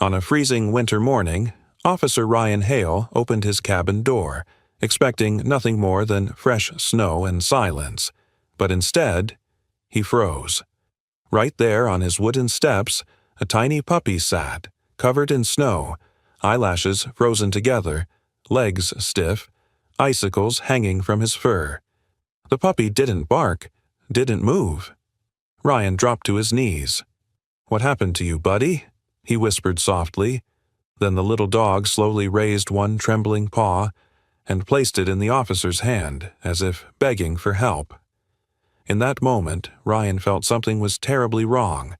On a freezing winter morning, Officer Ryan Hale opened his cabin door, expecting nothing more than fresh snow and silence. But instead, he froze. Right there on his wooden steps, a tiny puppy sat, covered in snow, eyelashes frozen together, legs stiff, icicles hanging from his fur. The puppy didn't bark, didn't move. Ryan dropped to his knees. "What happened to you, buddy?" he whispered softly. Then the little dog slowly raised one trembling paw and placed it in the officer's hand, as if begging for help. In that moment, Ryan felt something was terribly wrong.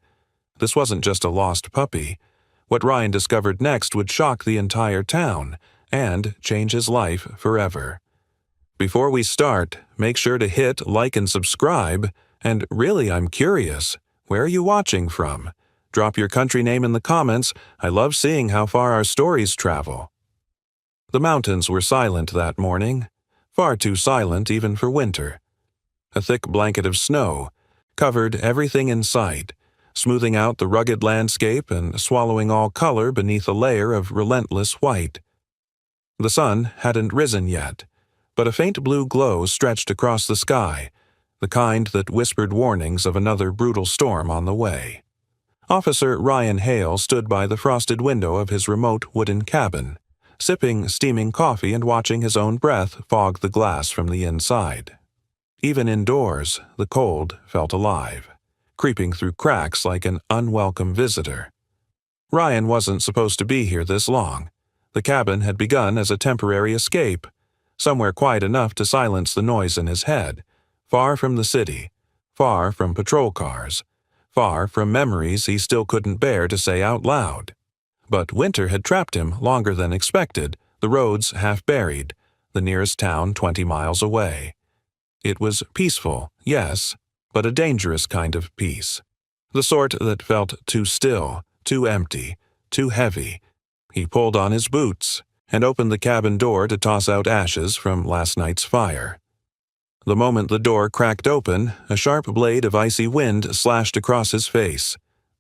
This wasn't just a lost puppy. What Ryan discovered next would shock the entire town and change his life forever. Before we start, make sure to hit like and subscribe. And really, I'm curious, where are you watching from? Drop your country name in the comments. I love seeing how far our stories travel. The mountains were silent that morning, far too silent even for winter. A thick blanket of snow covered everything in sight, smoothing out the rugged landscape and swallowing all color beneath a layer of relentless white. The sun hadn't risen yet, but a faint blue glow stretched across the sky, the kind that whispered warnings of another brutal storm on the way. Officer Ryan Hale stood by the frosted window of his remote wooden cabin, sipping steaming coffee and watching his own breath fog the glass from the inside. Even indoors, the cold felt alive, creeping through cracks like an unwelcome visitor. Ryan wasn't supposed to be here this long. The cabin had begun as a temporary escape, somewhere quiet enough to silence the noise in his head, far from the city, far from patrol cars, far from memories he still couldn't bear to say out loud. But winter had trapped him longer than expected, the roads half buried, the nearest town 20 miles away. It was peaceful, yes, but a dangerous kind of peace. The sort that felt too still, too empty, too heavy. He pulled on his boots and opened the cabin door to toss out ashes from last night's fire. The moment the door cracked open, a sharp blade of icy wind slashed across his face.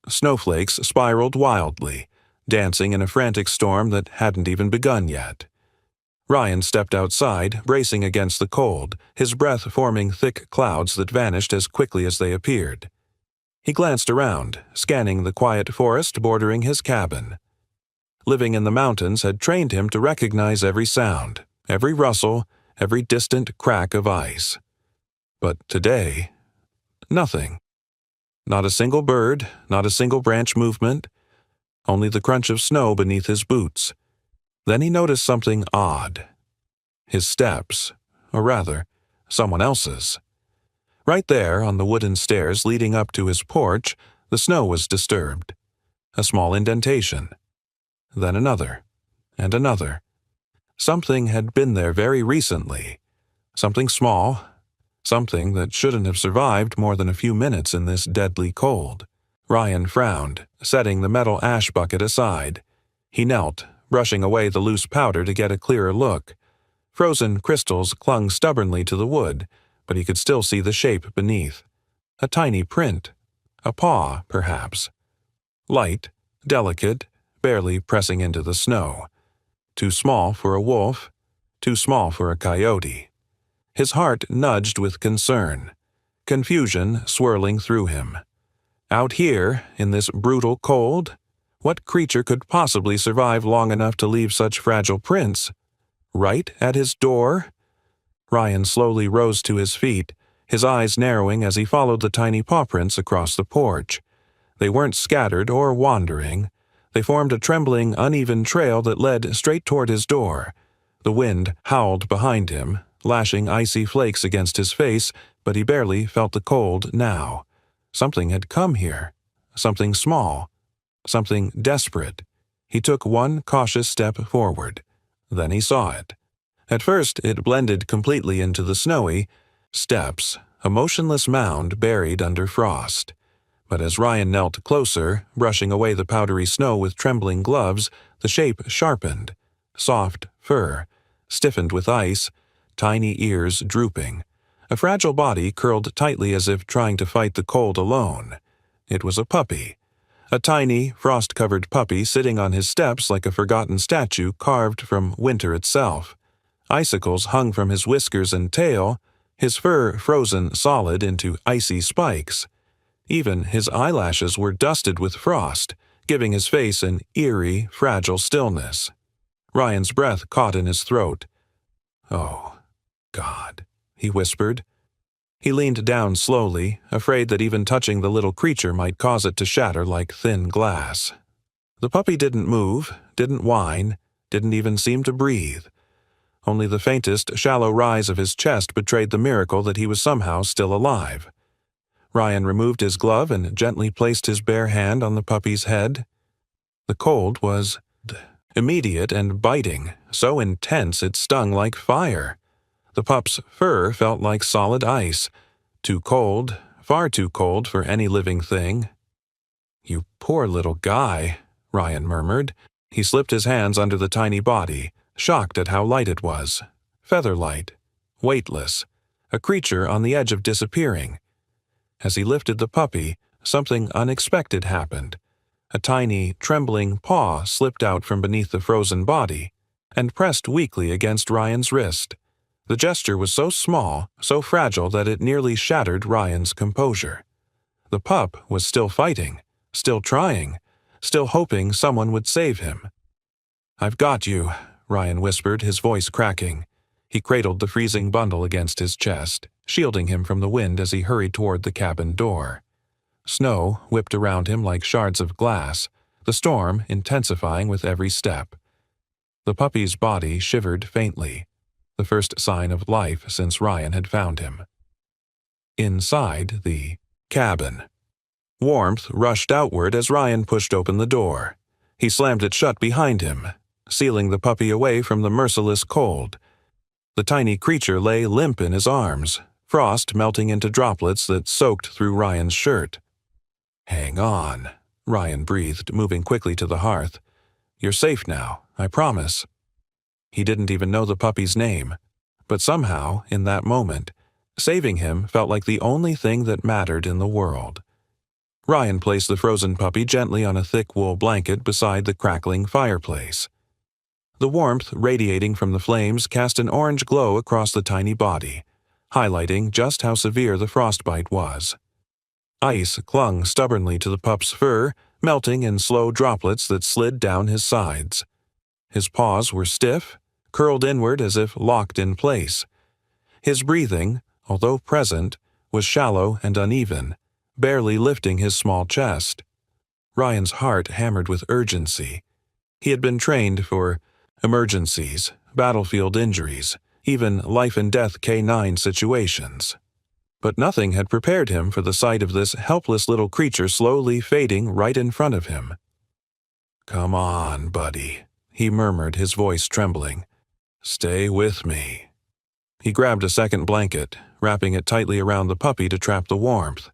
Snowflakes spiraled wildly, dancing in a frantic storm that hadn't even begun yet. Ryan stepped outside, bracing against the cold, his breath forming thick clouds that vanished as quickly as they appeared. He glanced around, scanning the quiet forest bordering his cabin. Living in the mountains had trained him to recognize every sound, every rustle, every distant crack of ice. But today, nothing. Not a single bird, not a single branch movement, only the crunch of snow beneath his boots. Then he noticed something odd. His steps, or rather, someone else's. Right there on the wooden stairs leading up to his porch, the snow was disturbed. A small indentation. Then another, and another. Something had been there very recently. Something small, something that shouldn't have survived more than a few minutes in this deadly cold. Ryan frowned, setting the metal ash bucket aside. He knelt, brushing away the loose powder to get a clearer look. Frozen crystals clung stubbornly to the wood, but he could still see the shape beneath. A tiny print. A paw, perhaps. Light, delicate, barely pressing into the snow. Too small for a wolf, too small for a coyote. His heart nudged with concern, confusion swirling through him. Out here, in this brutal cold, what creature could possibly survive long enough to leave such fragile prints? Right at his door? Ryan slowly rose to his feet, his eyes narrowing as he followed the tiny paw prints across the porch. They weren't scattered or wandering. They formed a trembling, uneven trail that led straight toward his door. The wind howled behind him, lashing icy flakes against his face, but he barely felt the cold now. Something had come here. Something small. Something desperate. He took one cautious step forward. Then he saw it. At first, it blended completely into the snowy steps, a motionless mound buried under frost. But as Ryan knelt closer, brushing away the powdery snow with trembling gloves, the shape sharpened. Soft fur, stiffened with ice, tiny ears drooping. A fragile body curled tightly as if trying to fight the cold alone. It was a puppy. a tiny, frost-covered puppy sitting on his steps like a forgotten statue carved from winter itself. Icicles hung from his whiskers and tail, his fur frozen solid into icy spikes. Even his eyelashes were dusted with frost, giving his face an eerie, fragile stillness. Ryan's breath caught in his throat. "Oh, God," he whispered. He leaned down slowly, afraid that even touching the little creature might cause it to shatter like thin glass. The puppy didn't move, didn't whine, didn't even seem to breathe. Only the faintest, shallow rise of his chest betrayed the miracle that he was somehow still alive. Ryan removed his glove and gently placed his bare hand on the puppy's head. The cold was immediate and biting, so intense it stung like fire. The pup's fur felt like solid ice, too cold, far too cold for any living thing. "You poor little guy," Ryan murmured. He slipped his hands under the tiny body, shocked at how light it was. Feather-light, weightless, a creature on the edge of disappearing. As he lifted the puppy, something unexpected happened. A tiny, trembling paw slipped out from beneath the frozen body and pressed weakly against Ryan's wrist. The gesture was so small, so fragile that it nearly shattered Ryan's composure. The pup was still fighting, still trying, still hoping someone would save him. "I've got you," Ryan whispered, his voice cracking. He cradled the freezing bundle against his chest, shielding him from the wind as he hurried toward the cabin door. Snow whipped around him like shards of glass, the storm intensifying with every step. The puppy's body shivered faintly, the first sign of life since Ryan had found him. Inside the cabin, warmth rushed outward as Ryan pushed open the door. He slammed it shut behind him, sealing the puppy away from the merciless cold. The tiny creature lay limp in his arms, frost melting into droplets that soaked through Ryan's shirt. "Hang on," Ryan breathed, moving quickly to the hearth. "You're safe now, I promise." He didn't even know the puppy's name, but somehow, in that moment, saving him felt like the only thing that mattered in the world. Ryan placed the frozen puppy gently on a thick wool blanket beside the crackling fireplace. The warmth radiating from the flames cast an orange glow across the tiny body, highlighting just how severe the frostbite was. Ice clung stubbornly to the pup's fur, melting in slow droplets that slid down his sides. His paws were stiff, curled inward as if locked in place. His breathing, although present, was shallow and uneven, barely lifting his small chest. Ryan's heart hammered with urgency. He had been trained for emergencies, battlefield injuries, even life-and-death K-9 situations. But nothing had prepared him for the sight of this helpless little creature slowly fading right in front of him. "Come on, buddy," he murmured, his voice trembling. "Stay with me." He grabbed a second blanket, wrapping it tightly around the puppy to trap the warmth.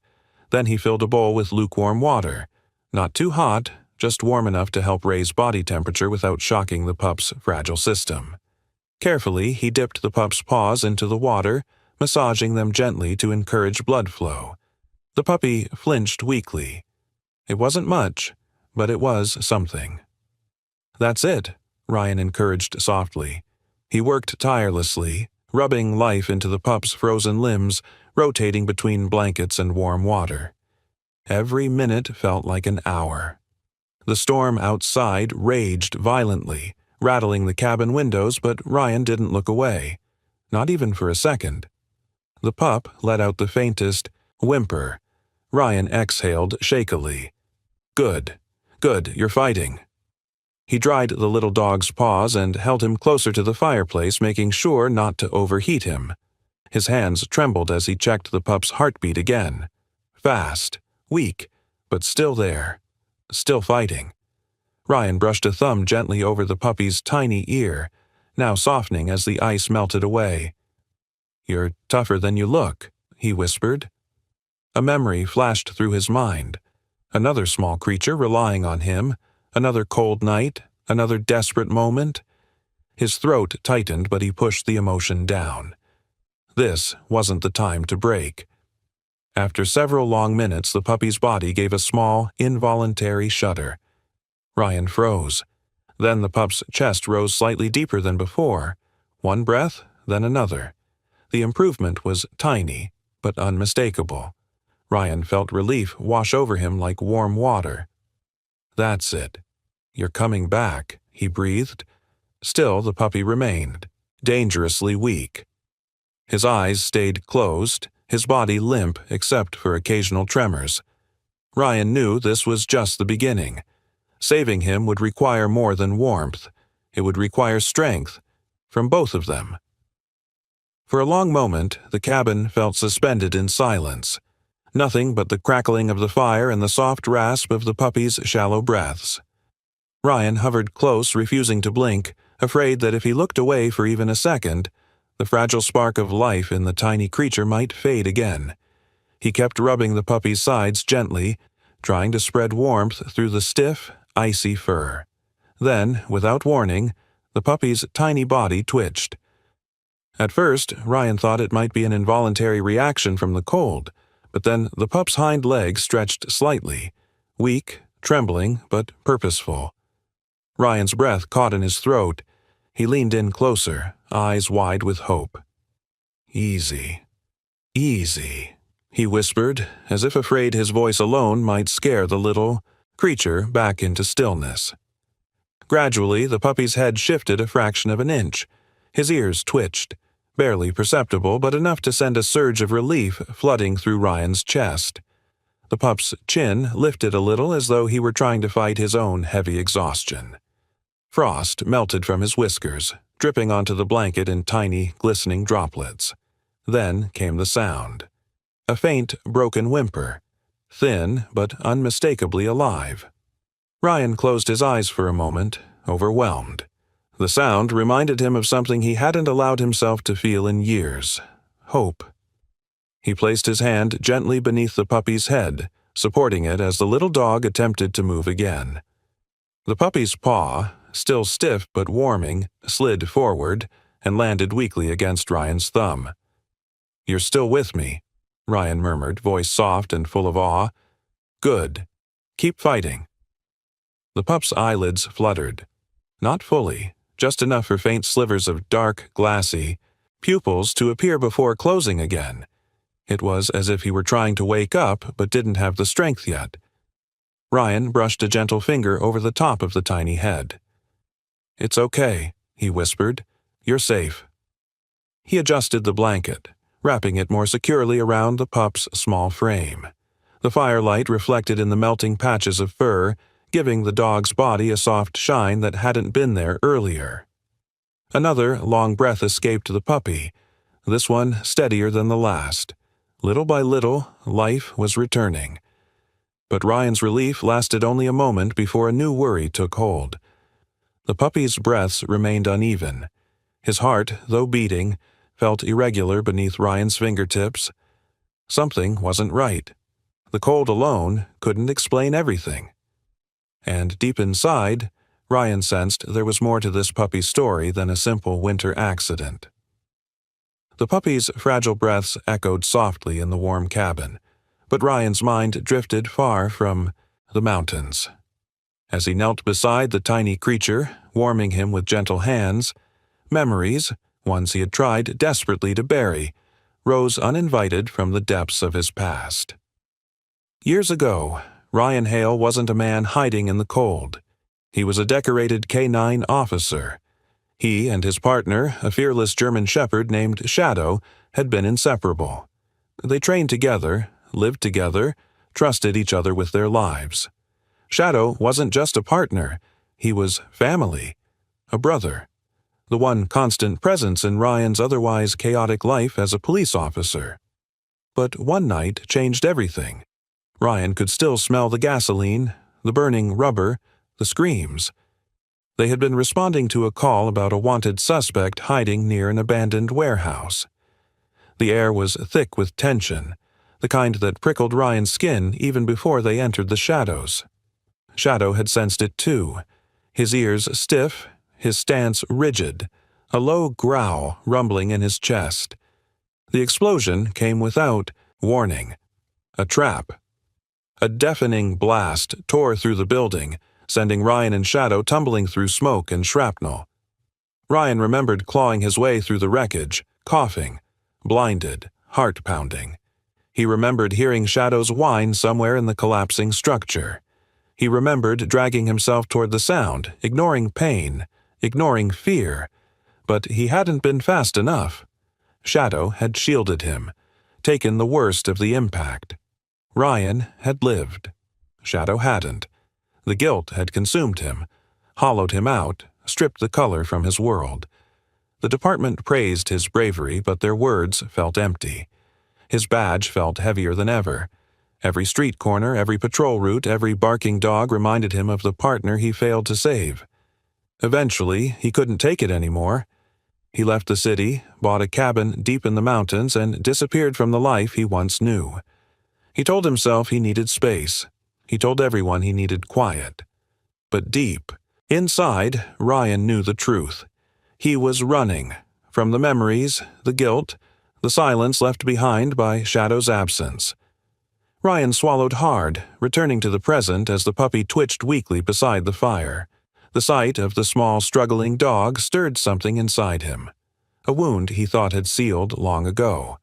Then he filled a bowl with lukewarm water. Not too hot, just warm enough to help raise body temperature without shocking the pup's fragile system. Carefully, he dipped the pup's paws into the water, massaging them gently to encourage blood flow. The puppy flinched weakly. It wasn't much, but it was something. "That's it," Ryan encouraged softly. He worked tirelessly, rubbing life into the pup's frozen limbs, rotating between blankets and warm water. Every minute felt like an hour. The storm outside raged violently, rattling the cabin windows, but Ryan didn't look away, not even for a second. The pup let out the faintest whimper. Ryan exhaled shakily. Good, you're fighting." He dried the little dog's paws and held him closer to the fireplace, making sure not to overheat him. His hands trembled as he checked the pup's heartbeat again. Fast, weak, but still there. Still fighting. Ryan brushed a thumb gently over the puppy's tiny ear, now softening as the ice melted away. "You're tougher than you look," he whispered. A memory flashed through his mind. Another small creature relying on him, another cold night, another desperate moment. His throat tightened, but he pushed the emotion down. This wasn't the time to break. After several long minutes, the puppy's body gave a small, involuntary shudder. Ryan froze. Then the pup's chest rose slightly deeper than before. One breath, then another. The improvement was tiny, but unmistakable. Ryan felt relief wash over him like warm water. "That's it. You're coming back," he breathed. Still, the puppy remained, dangerously weak. His eyes stayed closed, his body limp except for occasional tremors. Ryan knew this was just the beginning. Saving him would require more than warmth. It would require strength, from both of them. For a long moment, the cabin felt suspended in silence. Nothing but the crackling of the fire and the soft rasp of the puppy's shallow breaths. Ryan hovered close, refusing to blink, afraid that if he looked away for even a second, the fragile spark of life in the tiny creature might fade again. He kept rubbing the puppy's sides gently, trying to spread warmth through the stiff, icy fur. Then, without warning, the puppy's tiny body twitched. At first, Ryan thought it might be an involuntary reaction from the cold, but then the pup's hind legs stretched slightly, weak, trembling, but purposeful. Ryan's breath caught in his throat. He leaned in closer, eyes wide with hope. "Easy, easy," he whispered, as if afraid his voice alone might scare the little creature back into stillness. Gradually, the puppy's head shifted a fraction of an inch. His ears twitched, barely perceptible, but enough to send a surge of relief flooding through Ryan's chest. The pup's chin lifted a little as though he were trying to fight his own heavy exhaustion. Frost melted from his whiskers, dripping onto the blanket in tiny, glistening droplets. Then came the sound. A faint, broken whimper, thin but unmistakably alive. Ryan closed his eyes for a moment, overwhelmed. The sound reminded him of something he hadn't allowed himself to feel in years: hope. He placed his hand gently beneath the puppy's head, supporting it as the little dog attempted to move again. The puppy's paw, still stiff but warming, slid forward and landed weakly against Ryan's thumb. "You're still with me," Ryan murmured, voice soft and full of awe. "Good. Keep fighting." The pup's eyelids fluttered. Not fully, just enough for faint slivers of dark, glassy pupils to appear before closing again. It was as if he were trying to wake up but didn't have the strength yet. Ryan brushed a gentle finger over the top of the tiny head. "It's okay," he whispered. "You're safe." He adjusted the blanket, wrapping it more securely around the pup's small frame. The firelight reflected in the melting patches of fur, giving the dog's body a soft shine that hadn't been there earlier. Another long breath escaped the puppy, this one steadier than the last. Little by little, life was returning. But Ryan's relief lasted only a moment before a new worry took hold. The puppy's breaths remained uneven. His heart, though beating, felt irregular beneath Ryan's fingertips. Something wasn't right. The cold alone couldn't explain everything. And deep inside, Ryan sensed there was more to this puppy's story than a simple winter accident. The puppy's fragile breaths echoed softly in the warm cabin, but Ryan's mind drifted far from the mountains. As he knelt beside the tiny creature, warming him with gentle hands, memories, ones he had tried desperately to bury, rose uninvited from the depths of his past. Years ago, Ryan Hale wasn't a man hiding in the cold. He was a decorated K-9 officer. He and his partner, a fearless German shepherd named Shadow, had been inseparable. They trained together, lived together, trusted each other with their lives. Shadow wasn't just a partner, he was family, a brother, the one constant presence in Ryan's otherwise chaotic life as a police officer. But one night changed everything. Ryan could still smell the gasoline, the burning rubber, the screams. They had been responding to a call about a wanted suspect hiding near an abandoned warehouse. The air was thick with tension, the kind that prickled Ryan's skin even before they entered the shadows. Shadow had sensed it too, his ears stiff, his stance rigid, a low growl rumbling in his chest. The explosion came without warning. A trap. A deafening blast tore through the building, sending Ryan and Shadow tumbling through smoke and shrapnel. Ryan remembered clawing his way through the wreckage, coughing, blinded, heart pounding. He remembered hearing Shadow's whine somewhere in the collapsing structure. He remembered dragging himself toward the sound, ignoring pain, ignoring fear. But he hadn't been fast enough. Shadow had shielded him, taken the worst of the impact. Ryan had lived. Shadow hadn't. The guilt had consumed him, hollowed him out, stripped the color from his world. The department praised his bravery, but their words felt empty. His badge felt heavier than ever. Every street corner, every patrol route, every barking dog reminded him of the partner he failed to save. Eventually, he couldn't take it anymore. He left the city, bought a cabin deep in the mountains, and disappeared from the life he once knew. He told himself he needed space. He told everyone he needed quiet. But deep, inside, Ryan knew the truth. He was running from the memories, the guilt, the silence left behind by Shadow's absence. Ryan swallowed hard, returning to the present as the puppy twitched weakly beside the fire. The sight of the small, struggling dog stirred something inside him. A wound he thought had sealed long ago.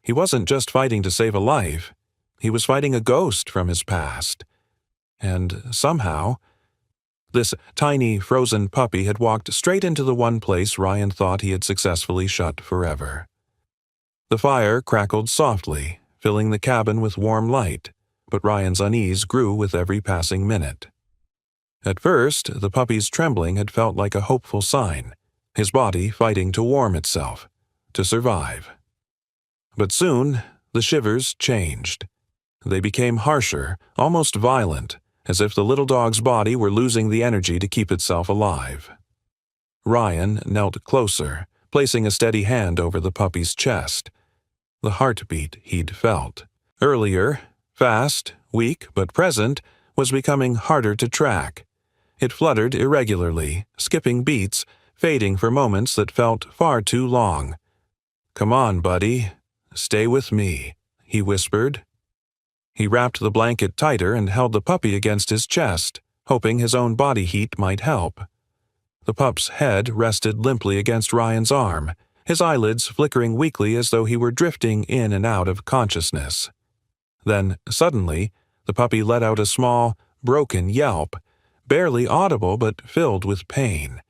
He wasn't just fighting to save a life. He was fighting a ghost from his past. And somehow, this tiny, frozen puppy had walked straight into the one place Ryan thought he had successfully shut forever. The fire crackled softly, filling the cabin with warm light, but Ryan's unease grew with every passing minute. At first, the puppy's trembling had felt like a hopeful sign, his body fighting to warm itself, to survive. But soon, the shivers changed. They became harsher, almost violent, as if the little dog's body were losing the energy to keep itself alive. Ryan knelt closer, placing a steady hand over the puppy's chest. The heartbeat he'd felt. Earlier, fast, weak but present, was becoming harder to track. It fluttered irregularly, skipping beats, fading for moments that felt far too long. "Come on, buddy. Stay with me," he whispered. He wrapped the blanket tighter and held the puppy against his chest, hoping his own body heat might help. The pup's head rested limply against Ryan's arm, his eyelids flickering weakly as though he were drifting in and out of consciousness. Then, suddenly, the puppy let out a small, broken yelp, barely audible but filled with pain.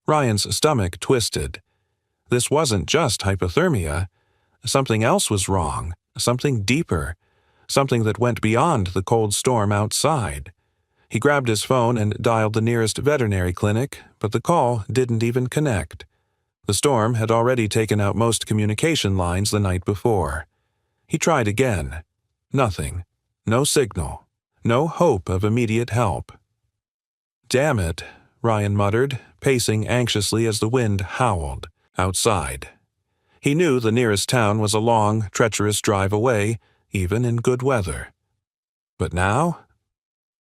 Ryan's stomach twisted. This wasn't just hypothermia. Something else was wrong, something deeper, something that went beyond the cold storm outside. He grabbed his phone and dialed the nearest veterinary clinic, but the call didn't even connect. The storm had already taken out most communication lines the night before. He tried again. Nothing. No signal. No hope of immediate help. "Damn it," Ryan muttered, pacing anxiously as the wind howled outside. He knew the nearest town was a long, treacherous drive away, even in good weather. But now?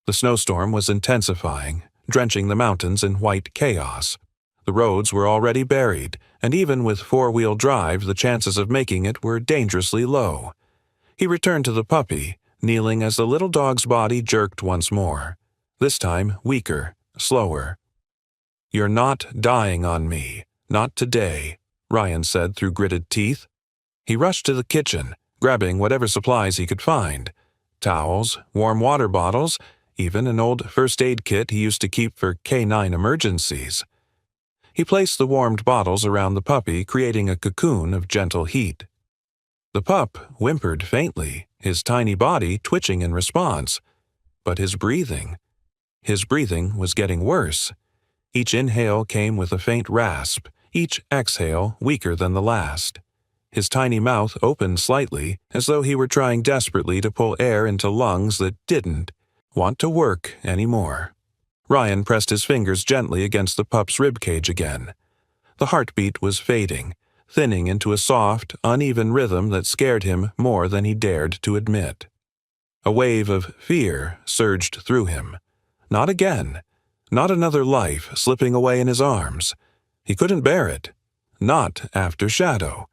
The snowstorm was intensifying, drenching the mountains in white chaos. The roads were already buried, and even with four-wheel drive, the chances of making it were dangerously low. He returned to the puppy, kneeling as the little dog's body jerked once more, this time weaker, slower. "You're not dying on me, not today," Ryan said through gritted teeth. He rushed to the kitchen, grabbing whatever supplies he could find. Towels, warm water bottles, even an old first aid kit he used to keep for canine emergencies. He placed the warmed bottles around the puppy, creating a cocoon of gentle heat. The pup whimpered faintly, his tiny body twitching in response. But his breathing was getting worse. Each inhale came with a faint rasp, each exhale weaker than the last. His tiny mouth opened slightly, as though he were trying desperately to pull air into lungs that didn't want to work anymore. Ryan pressed his fingers gently against the pup's ribcage again. The heartbeat was fading, thinning into a soft, uneven rhythm that scared him more than he dared to admit. A wave of fear surged through him. Not again. Not another life slipping away in his arms. He couldn't bear it. Not after Shadow.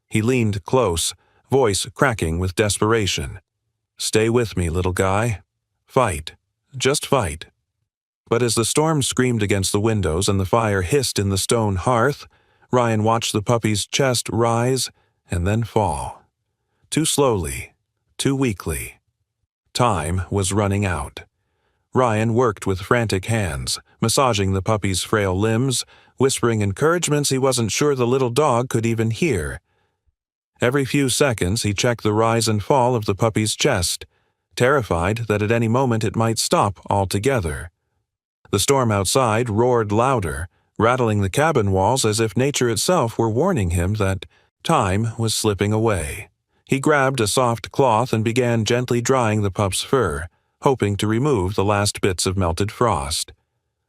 He leaned close, voice cracking with desperation. Stay with me, little guy. Fight. Just fight. But as the storm screamed against the windows and the fire hissed in the stone hearth, Ryan watched the puppy's chest rise and then fall. Too slowly, too weakly. Time was running out. Ryan worked with frantic hands, massaging the puppy's frail limbs, whispering encouragements he wasn't sure the little dog could even hear. Every few seconds he checked the rise and fall of the puppy's chest, terrified that at any moment it might stop altogether. The storm outside roared louder, rattling the cabin walls as if nature itself were warning him that time was slipping away. He grabbed a soft cloth and began gently drying the pup's fur, hoping to remove the last bits of melted frost.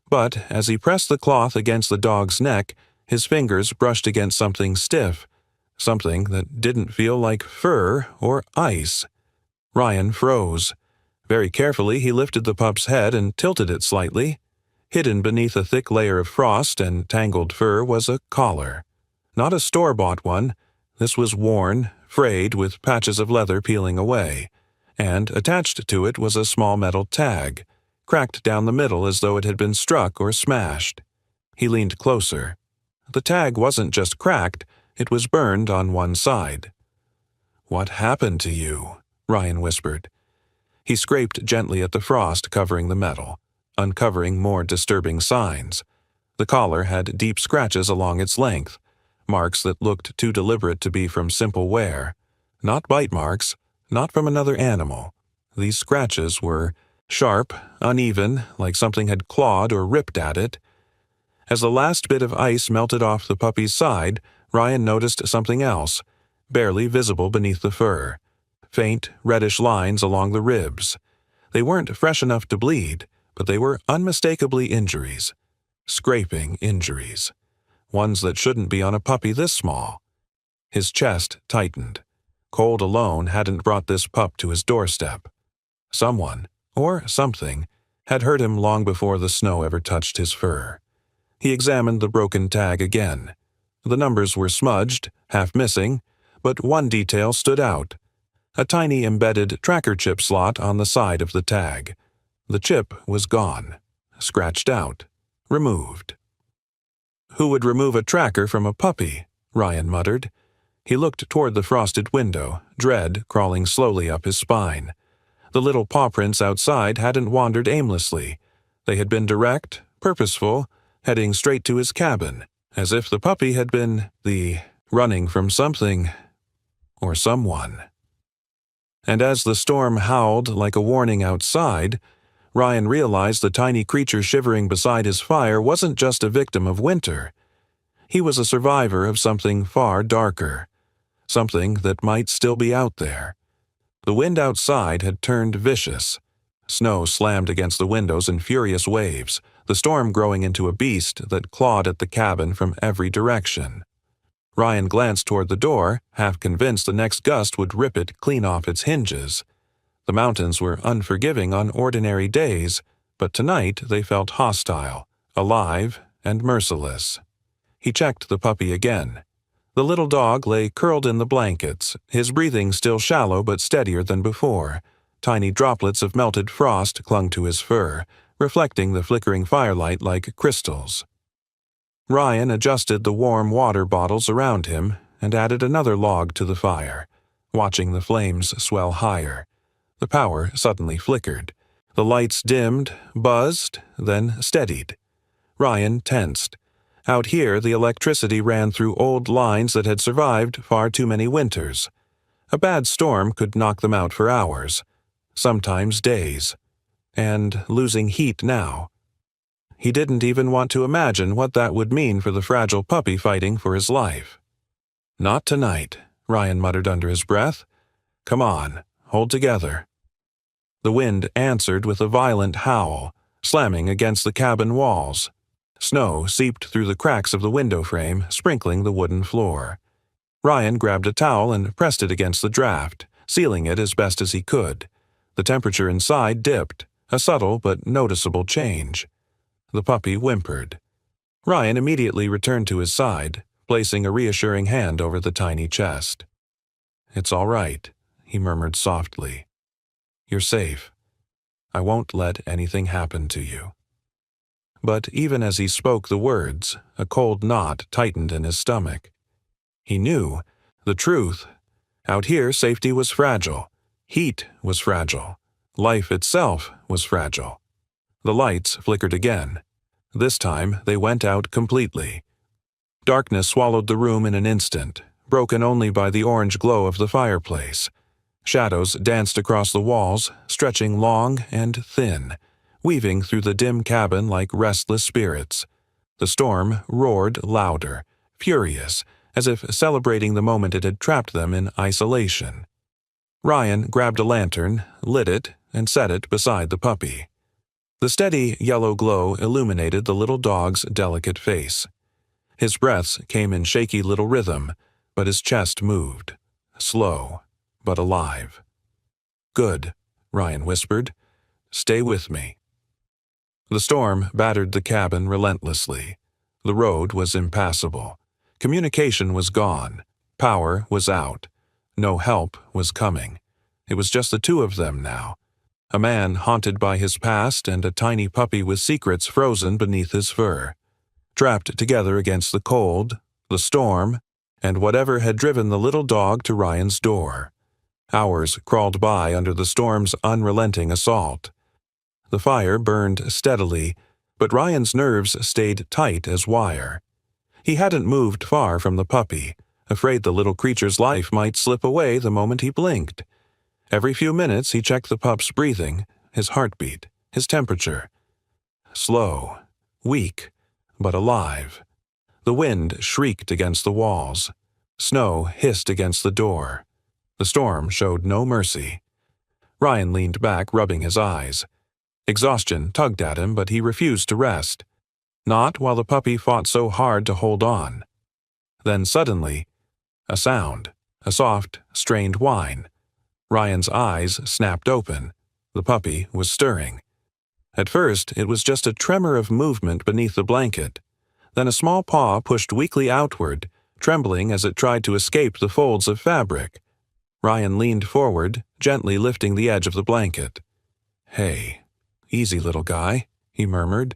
But as he pressed the cloth against the dog's neck, his fingers brushed against something stiff, something that didn't feel like fur or ice. Ryan froze. Very carefully he lifted the pup's head and tilted it slightly. Hidden beneath a thick layer of frost and tangled fur was a collar. Not a store-bought one. This was worn, frayed, with patches of leather peeling away, and attached to it was a small metal tag, cracked down the middle as though it had been struck or smashed. He leaned closer. The tag wasn't just cracked, it was burned on one side. "What happened to you?" Ryan whispered. He scraped gently at the frost covering the metal, uncovering more disturbing signs. The collar had deep scratches along its length, marks that looked too deliberate to be from simple wear. Not bite marks, not from another animal. These scratches were sharp, uneven, like something had clawed or ripped at it. As the last bit of ice melted off the puppy's side, Ryan noticed something else, barely visible beneath the fur. Faint, reddish lines along the ribs. They weren't fresh enough to bleed, but they were unmistakably injuries. Scraping injuries. Ones that shouldn't be on a puppy this small. His chest tightened. Cold alone hadn't brought this pup to his doorstep. Someone, or something, had hurt him long before the snow ever touched his fur. He examined the broken tag again. The numbers were smudged, half missing, but one detail stood out. A tiny embedded tracker chip slot on the side of the tag. The chip was gone, scratched out, removed. Who would remove a tracker from a puppy? Ryan muttered. He looked toward the frosted window, dread crawling slowly up his spine. The little paw prints outside hadn't wandered aimlessly. They had been direct, purposeful, heading straight to his cabin, as if the puppy had been running from something or someone. And as the storm howled like a warning outside, Ryan realized the tiny creature shivering beside his fire wasn't just a victim of winter. He was a survivor of something far darker, something that might still be out there. The wind outside had turned vicious. Snow slammed against the windows in furious waves, the storm growing into a beast that clawed at the cabin from every direction. Ryan glanced toward the door, half convinced the next gust would rip it clean off its hinges. The mountains were unforgiving on ordinary days, but tonight they felt hostile, alive, and merciless. He checked the puppy again. The little dog lay curled in the blankets, his breathing still shallow but steadier than before. Tiny droplets of melted frost clung to his fur, reflecting the flickering firelight like crystals. Ryan adjusted the warm water bottles around him and added another log to the fire, watching the flames swell higher. The power suddenly flickered. The lights dimmed, buzzed, then steadied. Ryan tensed. Out here, the electricity ran through old lines that had survived far too many winters. A bad storm could knock them out for hours, sometimes days. And losing heat now. He didn't even want to imagine what that would mean for the fragile puppy fighting for his life. "Not tonight," Ryan muttered under his breath. "Come on, hold together." The wind answered with a violent howl, slamming against the cabin walls. Snow seeped through the cracks of the window frame, sprinkling the wooden floor. Ryan grabbed a towel and pressed it against the draft, sealing it as best as he could. The temperature inside dipped, a subtle but noticeable change. The puppy whimpered. Ryan immediately returned to his side, placing a reassuring hand over the tiny chest. "It's all right," he murmured softly. You're safe. I won't let anything happen to you." But even as he spoke the words, a cold knot tightened in his stomach. He knew the truth. Out here, safety was fragile. Heat was fragile. Life itself was fragile. The lights flickered again. This time, they went out completely. Darkness swallowed the room in an instant, broken only by the orange glow of the fireplace. Shadows danced across the walls, stretching long and thin, weaving through the dim cabin like restless spirits. The storm roared louder, furious, as if celebrating the moment it had trapped them in isolation. Ryan grabbed a lantern, lit it, and set it beside the puppy. The steady yellow glow illuminated the little dog's delicate face. His breaths came in shaky little rhythm, but his chest moved, slow but alive. "Good," Ryan whispered. "Stay with me." The storm battered the cabin relentlessly. The road was impassable. Communication was gone. Power was out. No help was coming. It was just the two of them now. A man haunted by his past and a tiny puppy with secrets frozen beneath his fur. Trapped together against the cold, the storm, and whatever had driven the little dog to Ryan's door. Hours crawled by under the storm's unrelenting assault. The fire burned steadily, but Ryan's nerves stayed tight as wire. He hadn't moved far from the puppy, afraid the little creature's life might slip away the moment he blinked. Every few minutes he checked the pup's breathing, his heartbeat, his temperature. Slow, weak, but alive. The wind shrieked against the walls. Snow hissed against the door. The storm showed no mercy. Ryan leaned back, rubbing his eyes. Exhaustion tugged at him, but he refused to rest. Not while the puppy fought so hard to hold on. Then suddenly, a sound, a soft, strained whine. Ryan's eyes snapped open. The puppy was stirring. At first, it was just a tremor of movement beneath the blanket. Then a small paw pushed weakly outward, trembling as it tried to escape the folds of fabric. Ryan leaned forward, gently lifting the edge of the blanket. "Hey, easy, little guy," he murmured.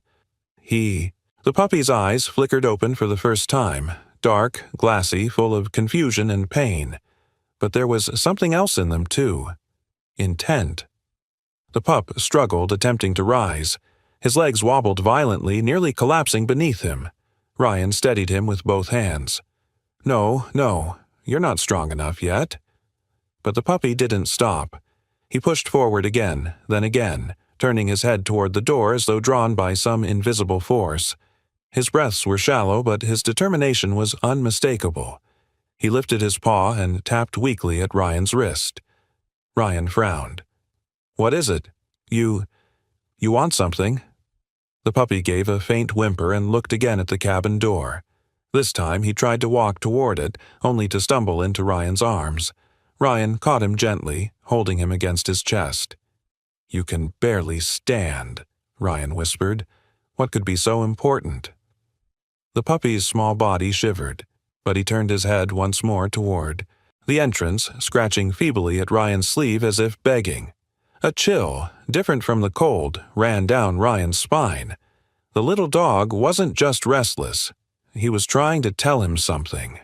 The puppy's eyes flickered open for the first time, dark, glassy, full of confusion and pain. But there was something else in them, too. Intent. The pup struggled, attempting to rise. His legs wobbled violently, nearly collapsing beneath him. Ryan steadied him with both hands. No, you're not strong enough yet." But the puppy didn't stop. He pushed forward again, then again, turning his head toward the door as though drawn by some invisible force. His breaths were shallow, but his determination was unmistakable. He lifted his paw and tapped weakly at Ryan's wrist. Ryan frowned. "What is it? You want something?" The puppy gave a faint whimper and looked again at the cabin door. This time he tried to walk toward it, only to stumble into Ryan's arms. Ryan caught him gently, holding him against his chest. "You can barely stand," Ryan whispered. "What could be so important?" The puppy's small body shivered, but he turned his head once more toward the entrance, scratching feebly at Ryan's sleeve as if begging. A chill, different from the cold, ran down Ryan's spine. The little dog wasn't just restless. He was trying to tell him something.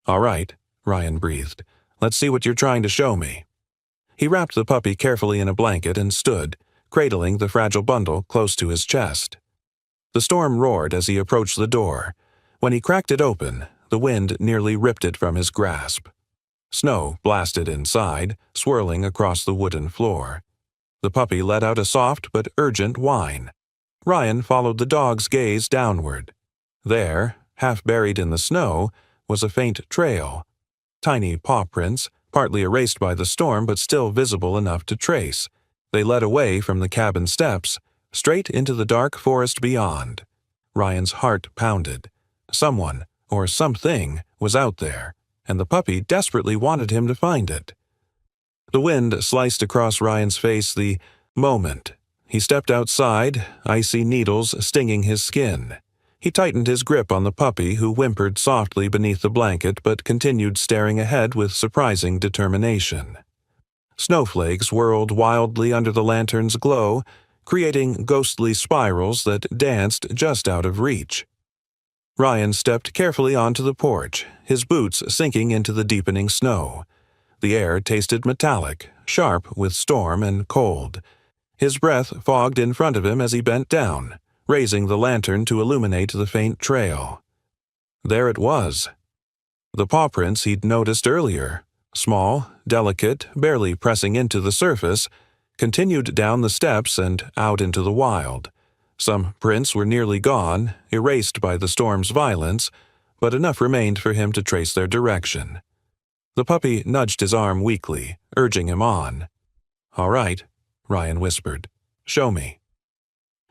"All right," Ryan breathed. "Let's see what you're trying to show me." He wrapped the puppy carefully in a blanket and stood, cradling the fragile bundle close to his chest. The storm roared as he approached the door. When he cracked it open, the wind nearly ripped it from his grasp. Snow blasted inside, swirling across the wooden floor. The puppy let out a soft but urgent whine. Ryan followed the dog's gaze downward. There, half buried in the snow, was a faint trail. Tiny paw prints, partly erased by the storm but still visible enough to trace. They led away from the cabin steps, straight into the dark forest beyond. Ryan's heart pounded. Someone, or something, was out there, and the puppy desperately wanted him to find it. The wind sliced across Ryan's face the moment. He stepped outside, icy needles stinging his skin. He tightened his grip on the puppy, who whimpered softly beneath the blanket but continued staring ahead with surprising determination. Snowflakes whirled wildly under the lantern's glow, creating ghostly spirals that danced just out of reach. Ryan stepped carefully onto the porch, his boots sinking into the deepening snow. The air tasted metallic, sharp with storm and cold. His breath fogged in front of him as he bent down, raising the lantern to illuminate the faint trail. There it was. The paw prints he'd noticed earlier, small, delicate, barely pressing into the surface, continued down the steps and out into the wild. Some prints were nearly gone, erased by the storm's violence, but enough remained for him to trace their direction. The puppy nudged his arm weakly, urging him on. "All right," Ryan whispered. "Show me."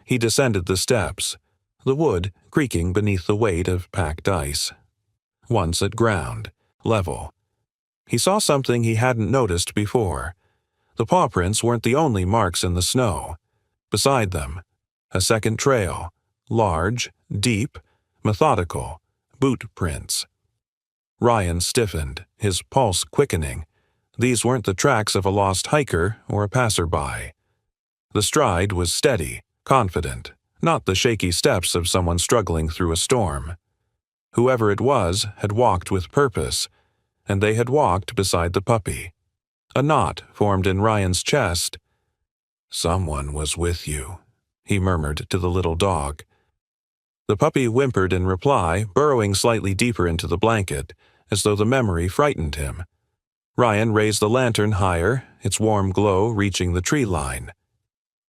He descended the steps, the wood creaking beneath the weight of packed ice. Once at ground, level. He saw something he hadn't noticed before. The paw prints weren't the only marks in the snow. Beside them, a second trail, large, deep, methodical, boot prints. Ryan stiffened, his pulse quickening. These weren't the tracks of a lost hiker or a passerby. The stride was steady, confident, not the shaky steps of someone struggling through a storm. Whoever it was had walked with purpose, and they had walked beside the puppy. A knot formed in Ryan's chest. "Someone was with you," he murmured to the little dog. The puppy whimpered in reply, burrowing slightly deeper into the blanket, as though the memory frightened him. Ryan raised the lantern higher, its warm glow reaching the tree line.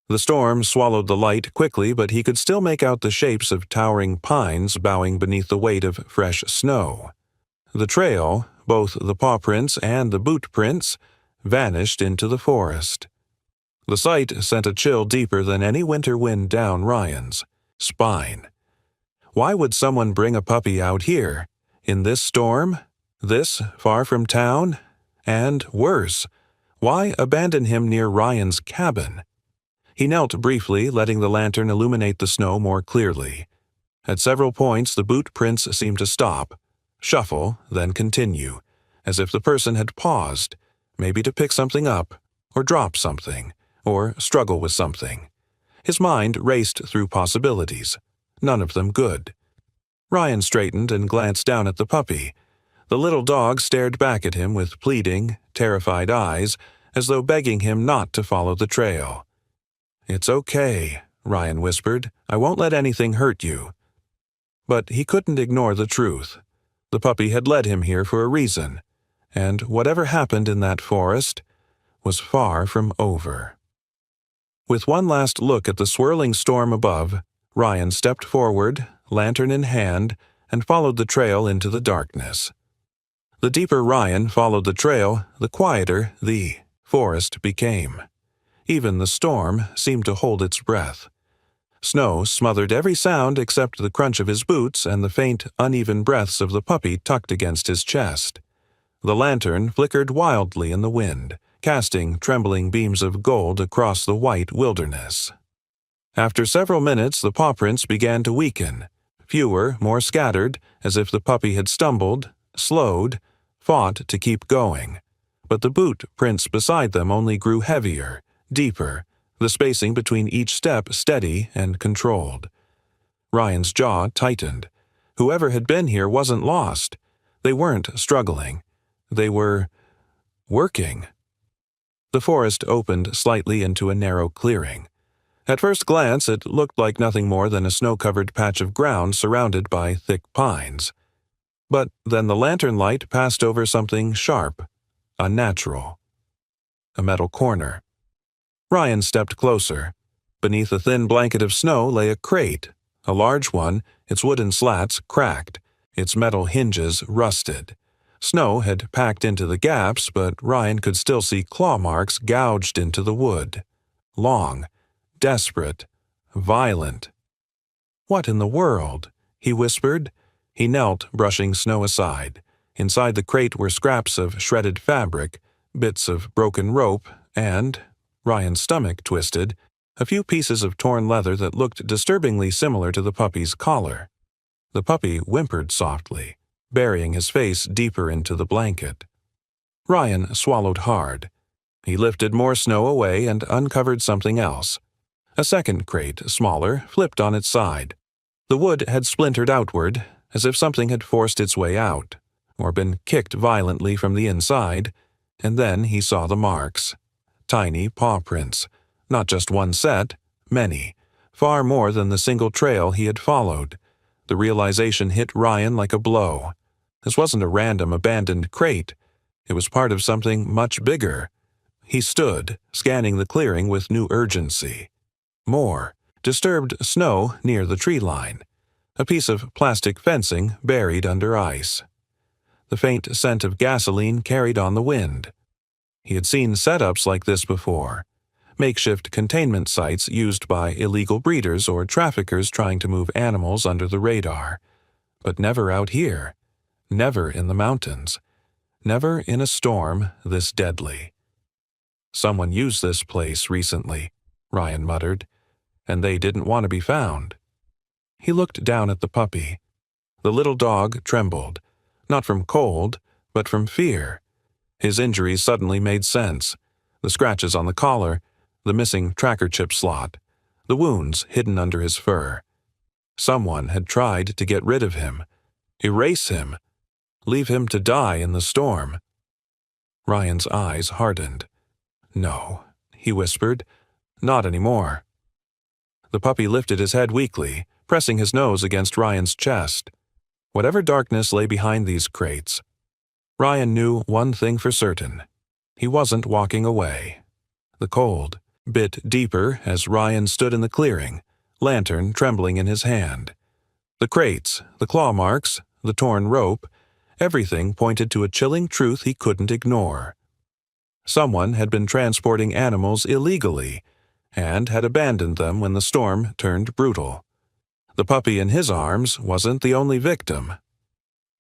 The storm swallowed the light quickly, but he could still make out the shapes of towering pines bowing beneath the weight of fresh snow. The trail, both the paw prints and the boot prints, vanished into the forest. The sight sent a chill deeper than any winter wind down Ryan's spine. Why would someone bring a puppy out here, in this storm, this far from town? And, worse, why abandon him near Ryan's cabin? He knelt briefly, letting the lantern illuminate the snow more clearly. At several points the boot prints seemed to stop, shuffle, then continue, as if the person had paused, maybe to pick something up, or drop something, or struggle with something. His mind raced through possibilities, none of them good. Ryan straightened and glanced down at the puppy. The little dog stared back at him with pleading, terrified eyes, as though begging him not to follow the trail. "It's okay," Ryan whispered. "I won't let anything hurt you." But he couldn't ignore the truth. The puppy had led him here for a reason, and whatever happened in that forest was far from over. With one last look at the swirling storm above, Ryan stepped forward, lantern in hand, and followed the trail into the darkness. The deeper Ryan followed the trail, the quieter the forest became. Even the storm seemed to hold its breath. Snow smothered every sound except the crunch of his boots and the faint, uneven breaths of the puppy tucked against his chest. The lantern flickered wildly in the wind, casting trembling beams of gold across the white wilderness. After several minutes, the paw prints began to weaken, fewer, more scattered, as if the puppy had stumbled, slowed, fought to keep going. But the boot prints beside them only grew heavier, deeper, the spacing between each step steady and controlled. Ryan's jaw tightened. Whoever had been here wasn't lost. They weren't struggling. They were working. The forest opened slightly into a narrow clearing. At first glance, it looked like nothing more than a snow-covered patch of ground surrounded by thick pines. But then the lantern light passed over something sharp, unnatural. A metal corner. Ryan stepped closer. Beneath a thin blanket of snow lay a crate, a large one, its wooden slats cracked, its metal hinges rusted. Snow had packed into the gaps, but Ryan could still see claw marks gouged into the wood. Long, desperate, violent. "What in the world?" he whispered. He knelt, brushing snow aside. Inside the crate were scraps of shredded fabric, bits of broken rope, and, Ryan's stomach twisted, a few pieces of torn leather that looked disturbingly similar to the puppy's collar. The puppy whimpered softly, burying his face deeper into the blanket. Ryan swallowed hard. He lifted more snow away and uncovered something else. A second crate, smaller, flipped on its side. The wood had splintered outward, as if something had forced its way out, or been kicked violently from the inside, and then he saw the marks. Tiny paw prints. Not just one set, many. Far more than the single trail he had followed. The realization hit Ryan like a blow. This wasn't a random abandoned crate. It was part of something much bigger. He stood, scanning the clearing with new urgency. More. Disturbed snow near the tree line. A piece of plastic fencing buried under ice. The faint scent of gasoline carried on the wind. He had seen setups like this before. Makeshift containment sites used by illegal breeders or traffickers trying to move animals under the radar. But never out here. Never in the mountains. Never in a storm this deadly. "Someone used this place recently," Ryan muttered, "and they didn't want to be found." He looked down at the puppy. The little dog trembled, not from cold, but from fear. His injuries suddenly made sense. The scratches on the collar, the missing tracker chip slot, the wounds hidden under his fur. Someone had tried to get rid of him, erase him, leave him to die in the storm. Ryan's eyes hardened. "No," he whispered, "not anymore." The puppy lifted his head weakly, pressing his nose against Ryan's chest. Whatever darkness lay behind these crates, Ryan knew one thing for certain. He wasn't walking away. The cold bit deeper as Ryan stood in the clearing, lantern trembling in his hand. The crates, the claw marks, the torn rope, everything pointed to a chilling truth he couldn't ignore. Someone had been transporting animals illegally and had abandoned them when the storm turned brutal. The puppy in his arms wasn't the only victim.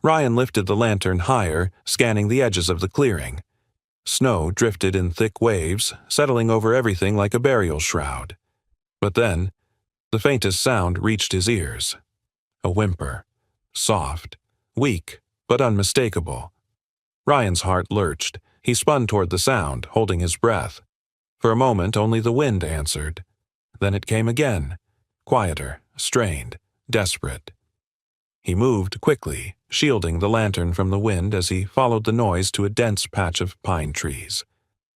Ryan lifted the lantern higher, scanning the edges of the clearing. Snow drifted in thick waves, settling over everything like a burial shroud. But then, the faintest sound reached his ears. A whimper. Soft, weak, but unmistakable. Ryan's heart lurched. He spun toward the sound, holding his breath. For a moment, only the wind answered. Then it came again, quieter, strained, desperate. He moved quickly, shielding the lantern from the wind as he followed the noise to a dense patch of pine trees.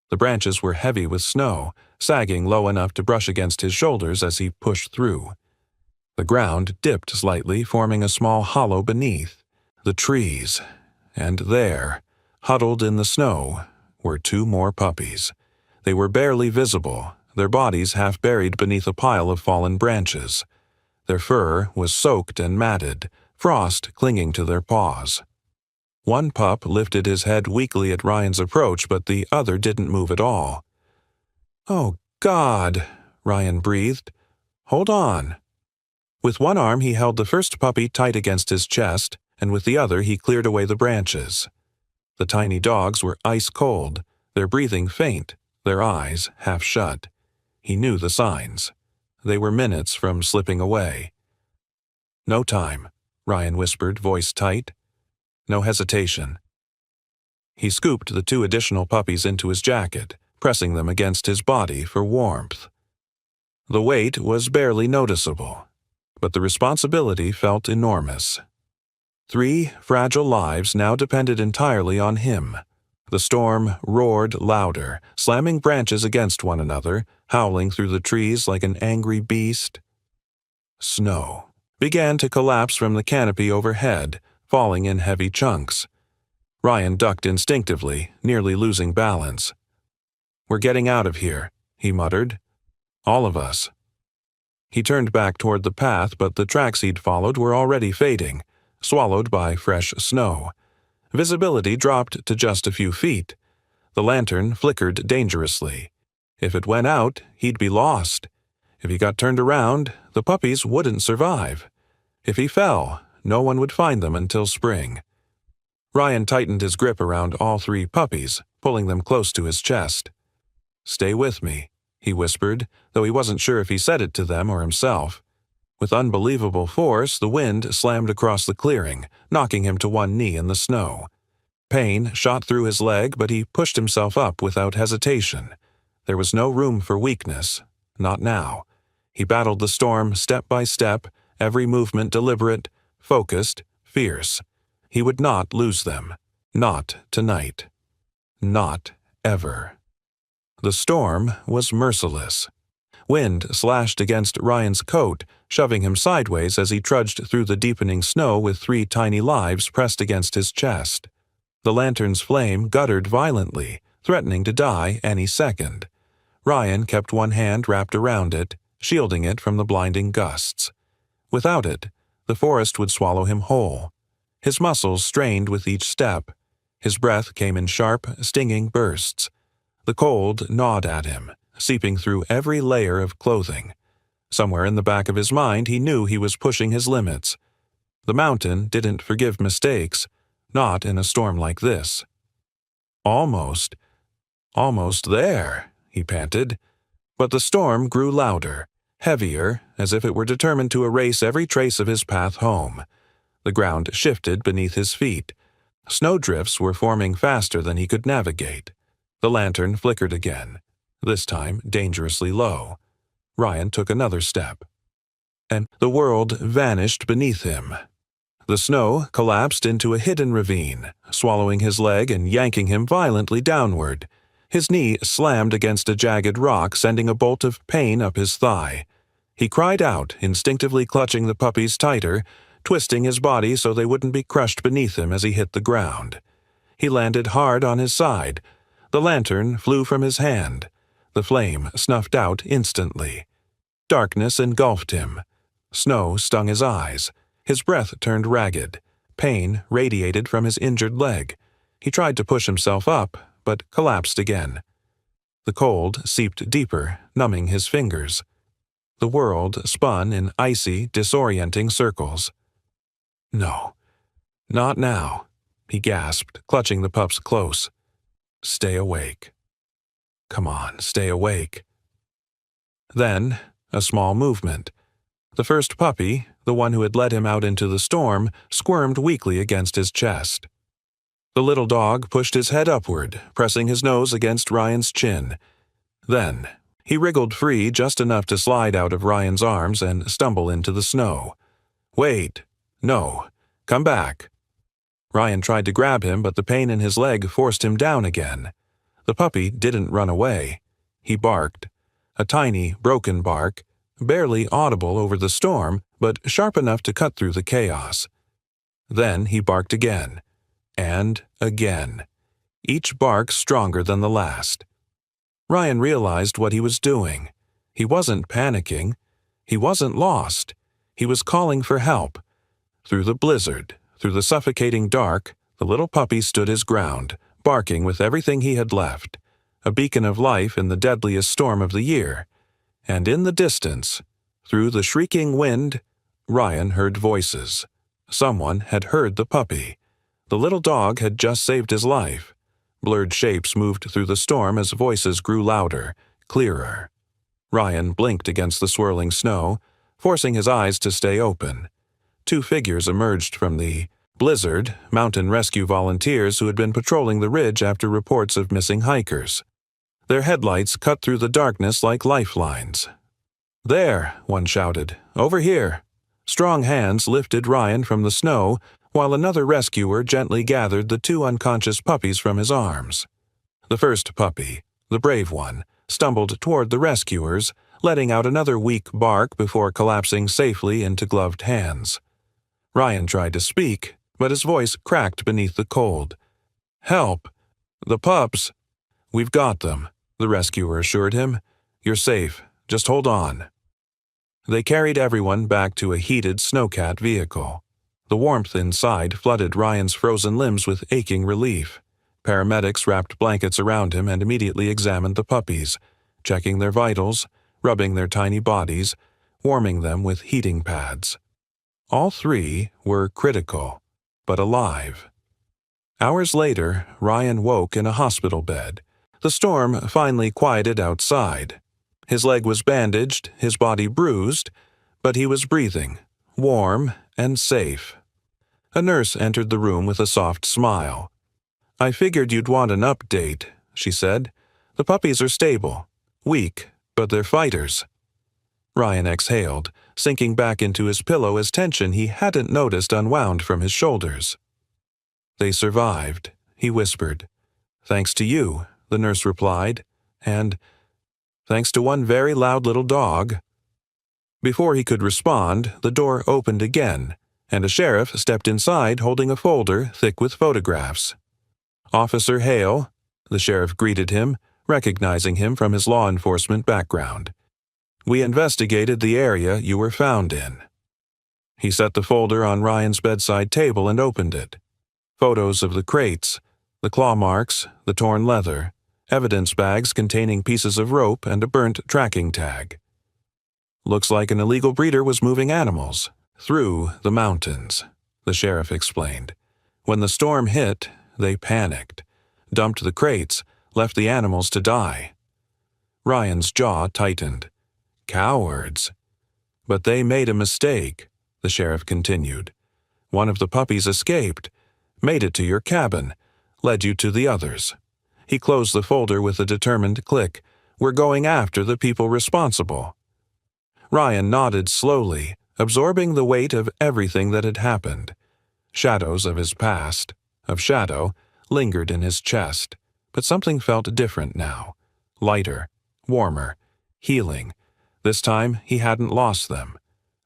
The branches were heavy with snow, sagging low enough to brush against his shoulders as he pushed through. The ground dipped slightly, forming a small hollow beneath. The trees. And there, huddled in the snow, were two more puppies. They were barely visible, their bodies half buried beneath a pile of fallen branches. Their fur was soaked and matted, frost clinging to their paws. One pup lifted his head weakly at Ryan's approach, but the other didn't move at all. "Oh, God," Ryan breathed. "Hold on." With one arm he held the first puppy tight against his chest, and with the other he cleared away the branches. The tiny dogs were ice cold, their breathing faint, their eyes half shut. He knew the signs. They were minutes from slipping away. "No time," Ryan whispered, voice tight. No hesitation. He scooped the two additional puppies into his jacket, pressing them against his body for warmth. The weight was barely noticeable, but the responsibility felt enormous. 3 fragile lives now depended entirely on him. The storm roared louder, slamming branches against one another, howling through the trees like an angry beast. Snow began to collapse from the canopy overhead, falling in heavy chunks. Ryan ducked instinctively, nearly losing balance. "We're getting out of here," he muttered. "All of us." He turned back toward the path, but the tracks he'd followed were already fading, swallowed by fresh snow. Visibility dropped to just a few feet. The lantern flickered dangerously. If it went out, he'd be lost. If he got turned around, the puppies wouldn't survive. If he fell, no one would find them until spring. Ryan tightened his grip around all 3 puppies, pulling them close to his chest. "Stay with me," he whispered, though he wasn't sure if he said it to them or himself. With unbelievable force, the wind slammed across the clearing, knocking him to one knee in the snow. Pain shot through his leg, but he pushed himself up without hesitation. There was no room for weakness. Not now. He battled the storm step by step, every movement deliberate, focused, fierce. He would not lose them. Not tonight. Not ever. The storm was merciless. Wind slashed against Ryan's coat, shoving him sideways as he trudged through the deepening snow with 3 tiny lives pressed against his chest. The lantern's flame guttered violently, threatening to die any second. Ryan kept one hand wrapped around it, shielding it from the blinding gusts. Without it, the forest would swallow him whole. His muscles strained with each step. His breath came in sharp, stinging bursts. The cold gnawed at him, seeping through every layer of clothing. Somewhere in the back of his mind he knew he was pushing his limits. The mountain didn't forgive mistakes, not in a storm like this. Almost there, he panted. But the storm grew louder, heavier, as if it were determined to erase every trace of his path home. The ground shifted beneath his feet. Snowdrifts were forming faster than he could navigate. The lantern flickered again, this time dangerously low. Ryan took another step. And the world vanished beneath him. The snow collapsed into a hidden ravine, swallowing his leg and yanking him violently downward. His knee slammed against a jagged rock, sending a bolt of pain up his thigh. He cried out, instinctively clutching the puppies tighter, twisting his body so they wouldn't be crushed beneath him as he hit the ground. He landed hard on his side. The lantern flew from his hand. The flame snuffed out instantly. Darkness engulfed him. Snow stung his eyes. His breath turned ragged. Pain radiated from his injured leg. He tried to push himself up, but collapsed again. The cold seeped deeper, numbing his fingers. The world spun in icy, disorienting circles. No, not now, he gasped, clutching the pups close. Stay awake. Come on, stay awake. Then, a small movement. The first puppy, the one who had led him out into the storm, squirmed weakly against his chest. The little dog pushed his head upward, pressing his nose against Ryan's chin. Then, he wriggled free just enough to slide out of Ryan's arms and stumble into the snow. Wait. No. Come back. Ryan tried to grab him, but the pain in his leg forced him down again. The puppy didn't run away. He barked. A tiny, broken bark, barely audible over the storm, but sharp enough to cut through the chaos. Then he barked again. And again. Each bark stronger than the last. Ryan realized what he was doing. He wasn't panicking. He wasn't lost. He was calling for help. Through the blizzard, through the suffocating dark, the little puppy stood his ground, barking with everything he had left, a beacon of life in the deadliest storm of the year. And in the distance, through the shrieking wind, Ryan heard voices. Someone had heard the puppy. The little dog had just saved his life. Blurred shapes moved through the storm as voices grew louder, clearer. Ryan blinked against the swirling snow, forcing his eyes to stay open. 2 figures emerged from the blizzard, mountain rescue volunteers who had been patrolling the ridge after reports of missing hikers. Their headlights cut through the darkness like lifelines. There, one shouted. Over here. Strong hands lifted Ryan from the snow, while another rescuer gently gathered the 2 unconscious puppies from his arms. The first puppy, the brave one, stumbled toward the rescuers, letting out another weak bark before collapsing safely into gloved hands. Ryan tried to speak, but his voice cracked beneath the cold. Help! The pups! We've got them, the rescuer assured him. You're safe. Just hold on. They carried everyone back to a heated snowcat vehicle. The warmth inside flooded Ryan's frozen limbs with aching relief. Paramedics wrapped blankets around him and immediately examined the puppies, checking their vitals, rubbing their tiny bodies, warming them with heating pads. All 3 were critical, but alive. Hours later, Ryan woke in a hospital bed. The storm finally quieted outside. His leg was bandaged, his body bruised, but he was breathing, warm and safe. A nurse entered the room with a soft smile. "I figured you'd want an update," she said. "The puppies are stable. Weak, but they're fighters." Ryan exhaled, sinking back into his pillow as tension he hadn't noticed unwound from his shoulders. "They survived," he whispered. "Thanks to you," the nurse replied, "and thanks to one very loud little dog." Before he could respond, the door opened again, and a sheriff stepped inside holding a folder thick with photographs. "Officer Hale," the sheriff greeted him, recognizing him from his law enforcement background. "We investigated the area you were found in." He set the folder on Ryan's bedside table and opened it. Photos of the crates, the claw marks, the torn leather, evidence bags containing pieces of rope and a burnt tracking tag. "Looks like an illegal breeder was moving animals through the mountains," the sheriff explained. "When the storm hit, they panicked, dumped the crates, left the animals to die." Ryan's jaw tightened. "Cowards." "But they made a mistake," the sheriff continued. "One of the puppies escaped, made it to your cabin, led you to the others." He closed the folder with a determined click. "We're going after the people responsible." Ryan nodded slowly, absorbing the weight of everything that had happened. Shadows of his past, of Shadow, lingered in his chest, but something felt different now. Lighter, warmer, healing. This time he hadn't lost them.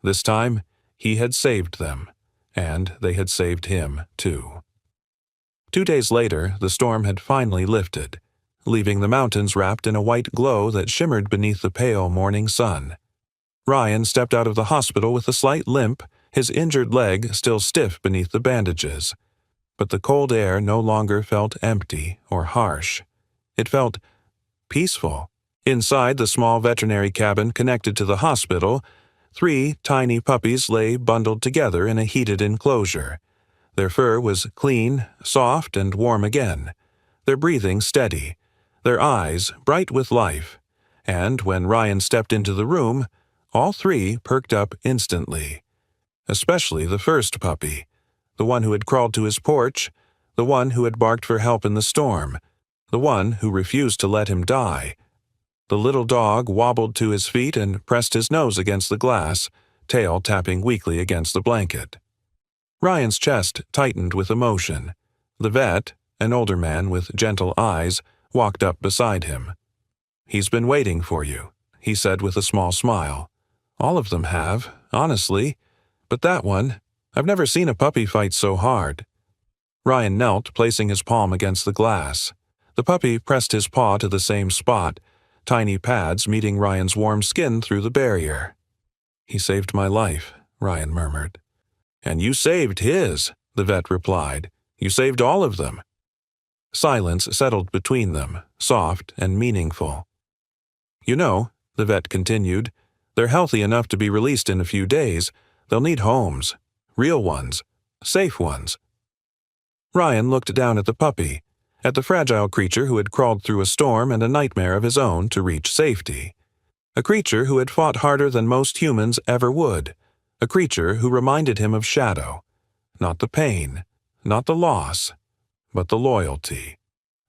This time he had saved them, and they had saved him too. 2 days later, the storm had finally lifted, leaving the mountains wrapped in a white glow that shimmered beneath the pale morning sun. Ryan stepped out of the hospital with a slight limp, his injured leg still stiff beneath the bandages. But the cold air no longer felt empty or harsh. It felt peaceful. Inside the small veterinary cabin connected to the hospital, 3 tiny puppies lay bundled together in a heated enclosure. Their fur was clean, soft, and warm again, their breathing steady, their eyes bright with life. And when Ryan stepped into the room, all 3 perked up instantly. Especially the first puppy, the one who had crawled to his porch, the one who had barked for help in the storm, the one who refused to let him die. The little dog wobbled to his feet and pressed his nose against the glass, tail tapping weakly against the blanket. Ryan's chest tightened with emotion. The vet, an older man with gentle eyes, walked up beside him. "He's been waiting for you," he said with a small smile. "All of them have, honestly. But that one, I've never seen a puppy fight so hard." Ryan knelt, placing his palm against the glass. The puppy pressed his paw to the same spot, tiny pads meeting Ryan's warm skin through the barrier. "He saved my life," Ryan murmured. "And you saved his," the vet replied. "You saved all of them." Silence settled between them, soft and meaningful. "You know," the vet continued, "they're healthy enough to be released in a few days. They'll need homes. Real ones. Safe ones." Ryan looked down at the puppy, at the fragile creature who had crawled through a storm and a nightmare of his own to reach safety. A creature who had fought harder than most humans ever would. A creature who reminded him of Shadow. Not the pain, not the loss, but the loyalty,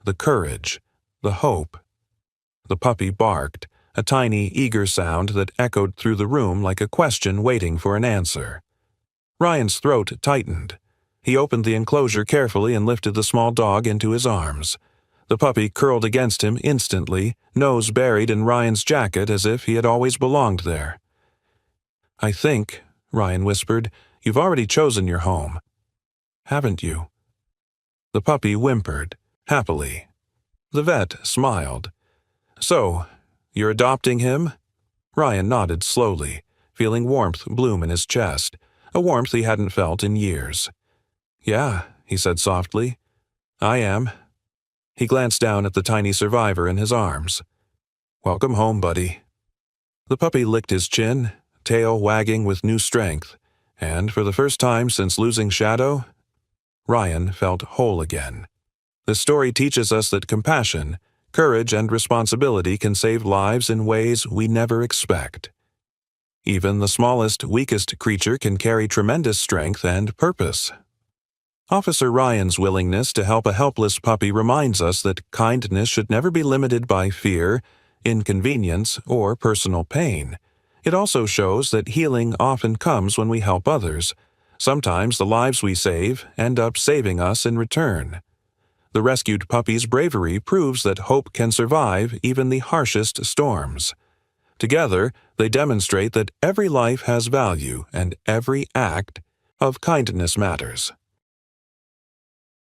the courage, the hope. The puppy barked, a tiny, eager sound that echoed through the room like a question waiting for an answer. Ryan's throat tightened. He opened the enclosure carefully and lifted the small dog into his arms. The puppy curled against him instantly, nose buried in Ryan's jacket as if he had always belonged there. "I think," Ryan whispered, "you've already chosen your home. Haven't you?" The puppy whimpered, happily. The vet smiled. "So, you're adopting him?" Ryan nodded slowly, feeling warmth bloom in his chest, a warmth he hadn't felt in years. "Yeah," he said softly. "I am." He glanced down at the tiny survivor in his arms. "Welcome home, buddy." The puppy licked his chin, tail wagging with new strength, and for the first time since losing Shadow, Ryan felt whole again. The story teaches us that compassion, courage, and responsibility can save lives in ways we never expect. Even the smallest, weakest creature can carry tremendous strength and purpose. Officer Ryan's willingness to help a helpless puppy reminds us that kindness should never be limited by fear, inconvenience, or personal pain. It also shows that healing often comes when we help others. Sometimes the lives we save end up saving us in return. The rescued puppy's bravery proves that hope can survive even the harshest storms. Together, they demonstrate that every life has value and every act of kindness matters.